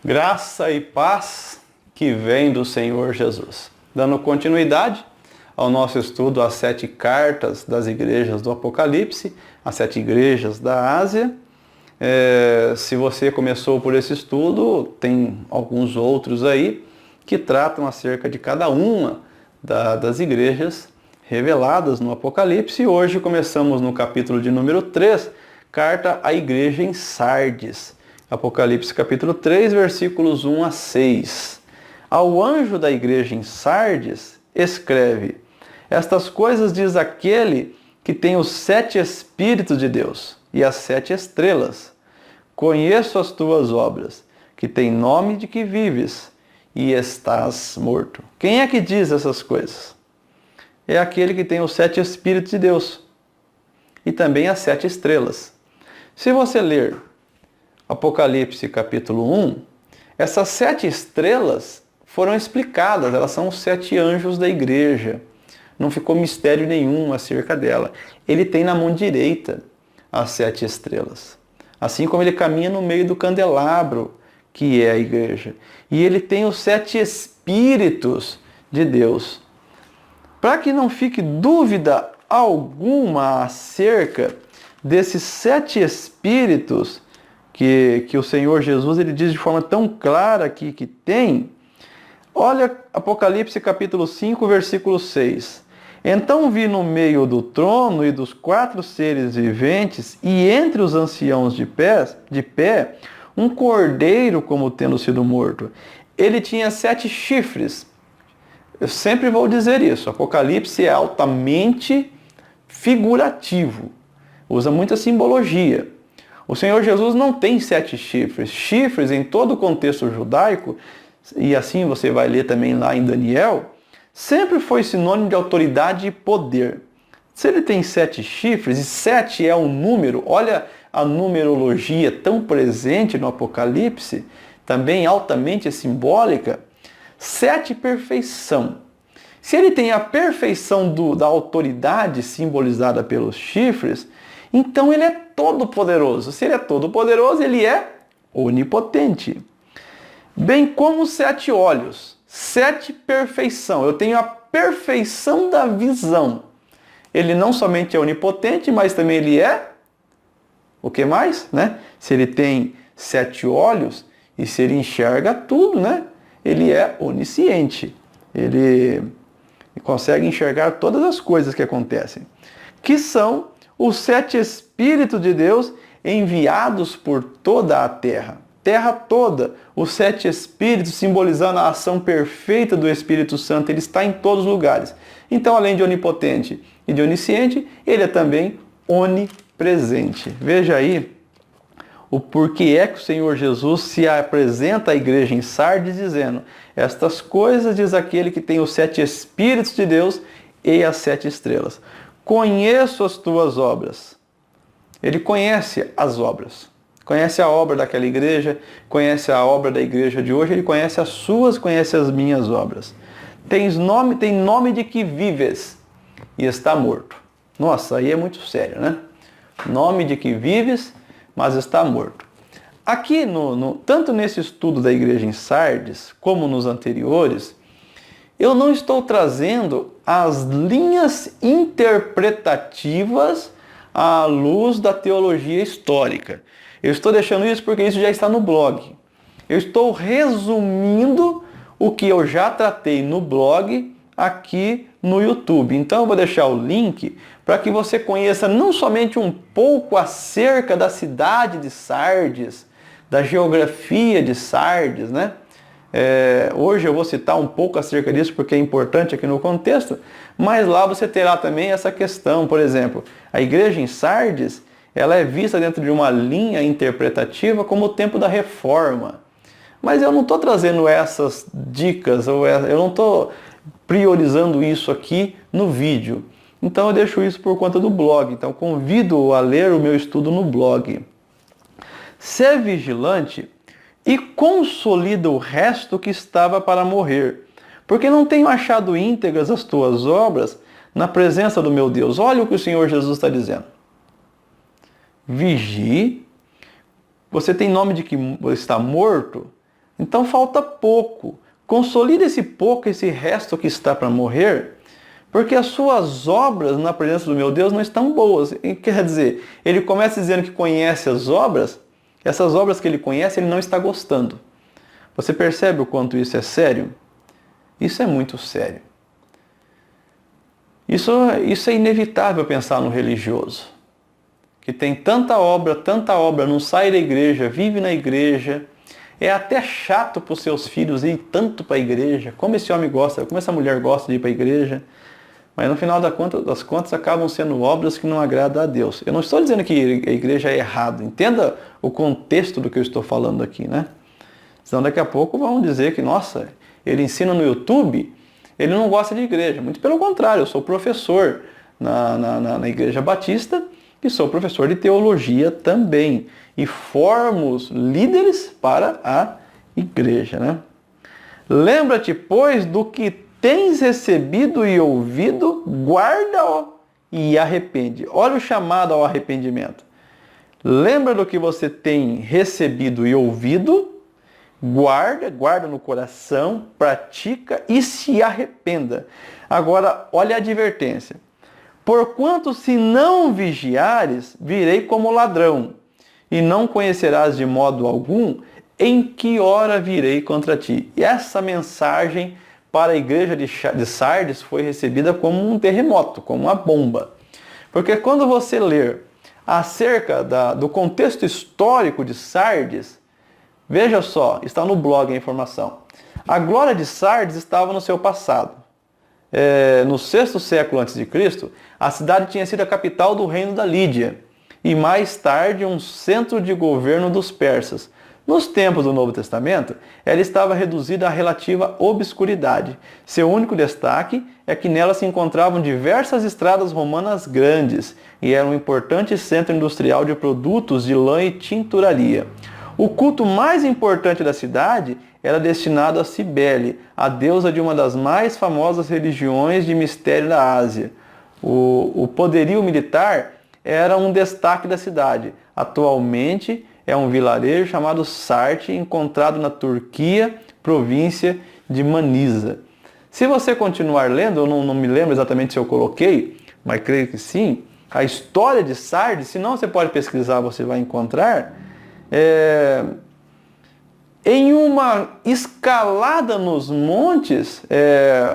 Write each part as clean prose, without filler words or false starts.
Graça e paz que vem do Senhor Jesus. Dando continuidade ao nosso estudo às 7 cartas das igrejas do Apocalipse, as 7 igrejas da Ásia. Se você começou por esse estudo, tem alguns outros aí que tratam acerca de cada uma das igrejas reveladas no Apocalipse. E hoje começamos no capítulo de número 3, carta à igreja em Sardes. Apocalipse capítulo 3, versículos 1 a 6. Ao anjo da igreja em Sardes, escreve: Estas coisas diz aquele que tem os 7 Espíritos de Deus e as 7 estrelas. Conheço as tuas obras, que tem nome de que vives e estás morto. Quem é que diz essas coisas? É aquele que tem os 7 Espíritos de Deus e também as 7 estrelas. Se você ler Apocalipse capítulo 1, essas 7 estrelas foram explicadas, elas são os 7 anjos da igreja. Não ficou mistério nenhum acerca dela. Ele tem na mão direita as 7 estrelas. Assim como ele caminha no meio do candelabro, que é a igreja. E ele tem os 7 Espíritos de Deus. Para que não fique dúvida alguma acerca desses 7 Espíritos que o Senhor Jesus ele diz de forma tão clara aqui que tem, olha Apocalipse capítulo 5, versículo 6. Então vi no meio do trono e dos 4 seres viventes e entre os anciãos de pé um cordeiro como tendo sido morto. Ele tinha 7 chifres. Eu sempre vou dizer isso. Apocalipse é altamente figurativo. Usa muita simbologia. O Senhor Jesus não tem 7 chifres. Chifres, em todo o contexto judaico, e assim você vai ler também lá em Daniel, sempre foi sinônimo de autoridade e poder. Se ele tem 7 chifres, e 7 é um número, olha a numerologia tão presente no Apocalipse, também altamente simbólica, 7 perfeição. Se ele tem a perfeição da autoridade simbolizada pelos chifres, então ele é todo-poderoso. Se ele é todo-poderoso, ele é onipotente. Bem como os 7 olhos. 7 perfeição. Eu tenho a perfeição da visão. Ele não somente é onipotente, mas também ele é... O que mais? Né? Se ele tem 7 olhos e se ele enxerga tudo, né? Ele é onisciente. Ele consegue enxergar todas as coisas que acontecem. Que são os 7 Espíritos de Deus enviados por toda a terra. Terra toda. Os 7 Espíritos simbolizando a ação perfeita do Espírito Santo. Ele está em todos os lugares. Então, além de onipotente e de onisciente, ele é também onipresente. Veja aí o porquê é que o Senhor Jesus se apresenta à igreja em Sardes dizendo: Estas coisas diz aquele que tem os 7 Espíritos de Deus e as 7 estrelas. Conheço as tuas obras. Ele conhece as obras. Conhece a obra daquela igreja, conhece a obra da igreja de hoje, ele conhece as suas, conhece as minhas obras. Tem nome de que vives e está morto. Nossa, aí é muito sério, né? Nome de que vives, mas está morto. Aqui, tanto nesse estudo da igreja em Sardes, como nos anteriores, eu não estou trazendo as linhas interpretativas à luz da teologia histórica. Eu estou deixando isso porque isso já está no blog. Eu estou resumindo o que eu já tratei no blog aqui no YouTube. Então eu vou deixar o link para que você conheça não somente um pouco acerca da cidade de Sardes, da geografia de Sardes, né? Hoje eu vou citar um pouco acerca disso porque é importante aqui no contexto, mas lá você terá também essa questão. Por exemplo, a igreja em Sardes, ela é vista dentro de uma linha interpretativa como o tempo da Reforma. Mas eu não estou trazendo essas dicas, eu não estou priorizando isso aqui no vídeo. Então eu deixo isso por conta do blog. Então convido a ler o meu estudo no blog. Ser vigilante e consolida o resto que estava para morrer, porque não tenho achado íntegras as tuas obras na presença do meu Deus. Olha o que o Senhor Jesus está dizendo. Vigie. Você tem nome de que está morto? Então falta pouco. Consolida esse pouco, esse resto que está para morrer, porque as suas obras na presença do meu Deus não estão boas. E quer dizer, ele começa dizendo que conhece as obras, essas obras que ele conhece, ele não está gostando. Você percebe o quanto isso é sério? Isso é muito sério. Isso é inevitável pensar no religioso, que tem tanta obra, não sai da igreja, vive na igreja, é até chato para os seus filhos ir tanto para a igreja, como esse homem gosta, como essa mulher gosta de ir para a igreja, mas no final das contas acabam sendo obras que não agradam a Deus. Eu não estou dizendo que a igreja é errado, entenda o contexto do que eu estou falando aqui, né? Senão daqui a pouco vão dizer que, nossa, ele ensina no YouTube, ele não gosta de igreja. Muito pelo contrário, eu sou professor na Igreja Batista e sou professor de teologia também. E formo líderes para a igreja, né? Lembra-te, pois, do que tens recebido e ouvido, guarda-o e arrepende. Olha o chamado ao arrependimento. Lembra do que você tem recebido e ouvido, guarda no coração, pratica e se arrependa. Agora, olha a advertência. Porquanto se não vigiares, virei como ladrão, e não conhecerás de modo algum em que hora virei contra ti. E essa mensagem para a igreja de Sardes foi recebida como um terremoto, como uma bomba. Porque quando você ler acerca do contexto histórico de Sardes, veja só, está no blog a informação. A glória de Sardes estava no seu passado. No 6º século a.C., a cidade tinha sido a capital do reino da Lídia e mais tarde um centro de governo dos persas. Nos tempos do Novo Testamento, ela estava reduzida à relativa obscuridade. Seu único destaque é que nela se encontravam diversas estradas romanas grandes e era um importante centro industrial de produtos de lã e tinturaria. O culto mais importante da cidade era destinado a Cibele, a deusa de uma das mais famosas religiões de mistério da Ásia. O poderio militar era um destaque da cidade. Atualmente é um vilarejo chamado Sarti, encontrado na Turquia, província de Manisa. Se você continuar lendo, eu não me lembro exatamente se eu coloquei, mas creio que sim, a história de Sardes, se não você pode pesquisar, você vai encontrar, em uma escalada nos montes,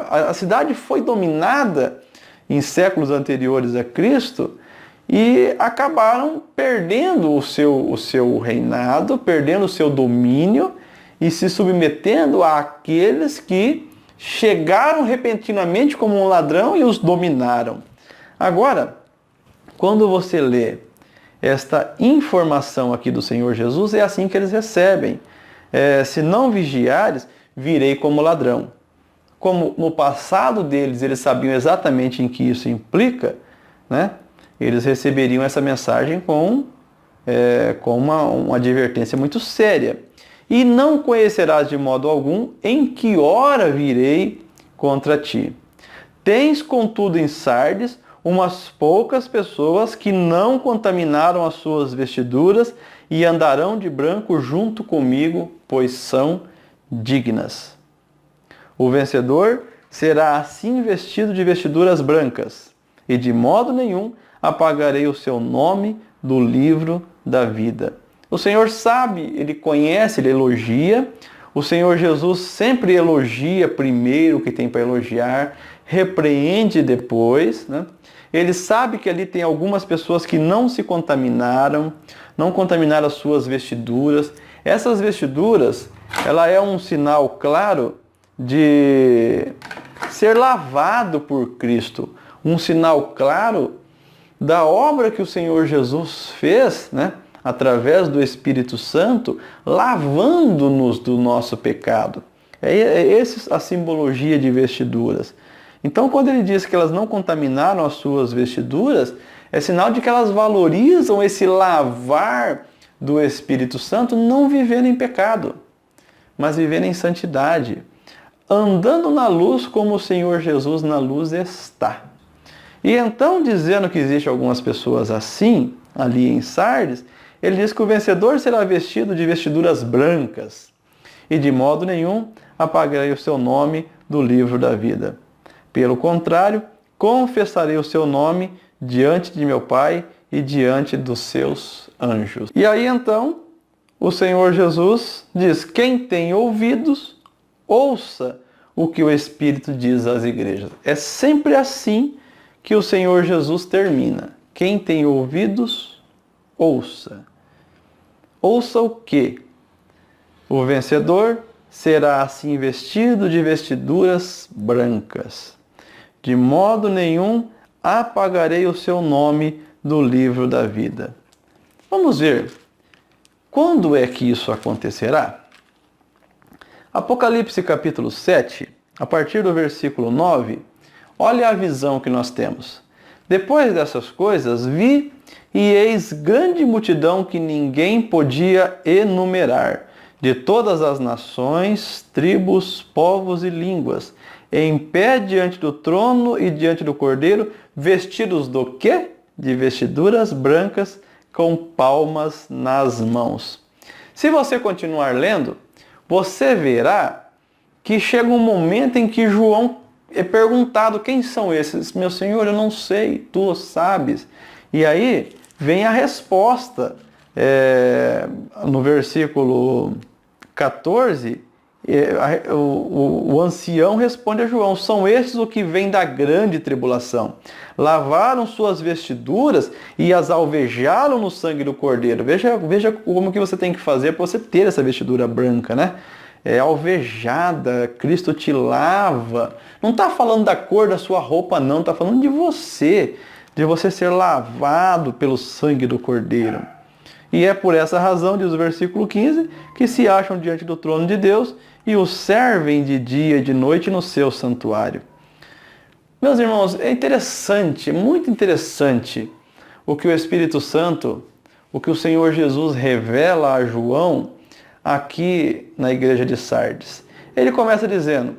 a cidade foi dominada em séculos anteriores a Cristo e acabaram perdendo o seu reinado, perdendo o seu domínio e se submetendo àqueles que chegaram repentinamente como um ladrão e os dominaram. Agora, quando você lê esta informação aqui do Senhor Jesus, é assim que eles recebem. Se não vigiares, virei como ladrão. Como no passado deles eles sabiam exatamente em que isso implica, né? Eles receberiam essa mensagem com uma advertência muito séria. E não conhecerás de modo algum em que hora virei contra ti. Tens, contudo, em Sardes umas poucas pessoas que não contaminaram as suas vestiduras e andarão de branco junto comigo, pois são dignas. O vencedor será assim vestido de vestiduras brancas, e de modo nenhum apagarei o seu nome do livro da vida. O Senhor sabe, Ele conhece, Ele elogia. O Senhor Jesus sempre elogia primeiro o que tem para elogiar, repreende depois, né? Ele sabe que ali tem algumas pessoas que não se contaminaram, não contaminaram as suas vestiduras. Essas vestiduras, ela é um sinal claro de ser lavado por Cristo. Um sinal claro da obra que o Senhor Jesus fez, né? Através do Espírito Santo, lavando-nos do nosso pecado. É essa a simbologia de vestiduras. Então, quando ele diz que elas não contaminaram as suas vestiduras, é sinal de que elas valorizam esse lavar do Espírito Santo, não vivendo em pecado, mas vivendo em santidade, andando na luz como o Senhor Jesus na luz está. E então, dizendo que existem algumas pessoas assim, ali em Sardes, ele diz que o vencedor será vestido de vestiduras brancas. e de modo nenhum apagarei o seu nome do livro da vida. Pelo contrário, confessarei o seu nome diante de meu Pai e diante dos seus anjos. E aí então, o Senhor Jesus diz: quem tem ouvidos, ouça o que o Espírito diz às igrejas. É sempre assim que o Senhor Jesus termina. Quem tem ouvidos, ouça. Ouça o quê? O vencedor será assim vestido de vestiduras brancas. De modo nenhum apagarei o seu nome do livro da vida. Vamos ver, quando é que isso acontecerá? Apocalipse capítulo 7, a partir do versículo 9, olha a visão que nós temos. Depois dessas coisas, vi e eis grande multidão que ninguém podia enumerar, de todas as nações, tribos, povos e línguas, em pé diante do trono e diante do Cordeiro, vestidos do quê? De vestiduras brancas, com palmas nas mãos. Se você continuar lendo, você verá que chega um momento em que João é perguntado: quem são esses? Meu Senhor, eu não sei, tu sabes. E aí vem a resposta. No versículo 14, o ancião responde a João: são estes o que vêm da grande tribulação. Lavaram suas vestiduras e as alvejaram no sangue do Cordeiro. Veja como que você tem que fazer para você ter essa vestidura branca, né? É alvejada, Cristo te lava. Não está falando da cor da sua roupa, não. Está falando de você ser lavado pelo sangue do Cordeiro. E é por essa razão, diz o versículo 15, que se acham diante do trono de Deus e o servem de dia e de noite no seu santuário. Meus irmãos, é interessante, muito interessante o que o Espírito Santo, o que o Senhor Jesus revela a João aqui na igreja de Sardes. Ele começa dizendo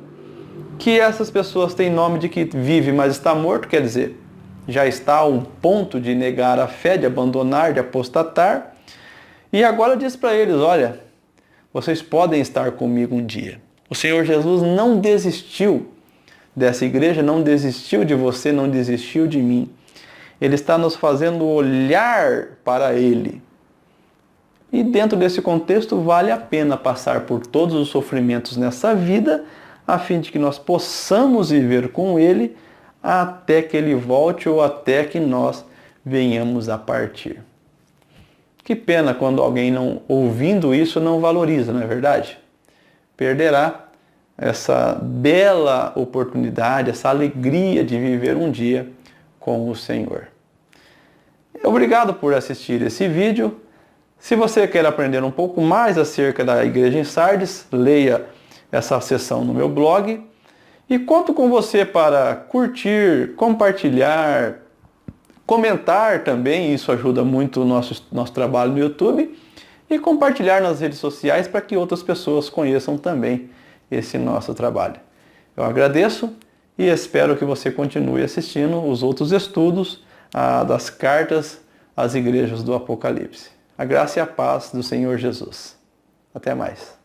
que essas pessoas têm nome de que vive, mas está morto, quer dizer, já está ao ponto de negar a fé, de abandonar, de apostatar. E agora diz para eles: olha, vocês podem estar comigo um dia. O Senhor Jesus não desistiu dessa igreja, não desistiu de você, não desistiu de mim. Ele está nos fazendo olhar para Ele. E dentro desse contexto vale a pena passar por todos os sofrimentos nessa vida, a fim de que nós possamos viver com Ele até que Ele volte ou até que nós venhamos a partir. Que pena quando alguém, não ouvindo isso, não valoriza, não é verdade? Perderá essa bela oportunidade, essa alegria de viver um dia com o Senhor. Obrigado por assistir esse vídeo. Se você quer aprender um pouco mais acerca da igreja em Sardes, leia essa seção no meu blog. E conto com você para curtir, compartilhar, comentar também, isso ajuda muito o nosso trabalho no YouTube, e compartilhar nas redes sociais para que outras pessoas conheçam também esse nosso trabalho. Eu agradeço e espero que você continue assistindo os outros estudos das cartas às igrejas do Apocalipse. A graça e a paz do Senhor Jesus. Até mais.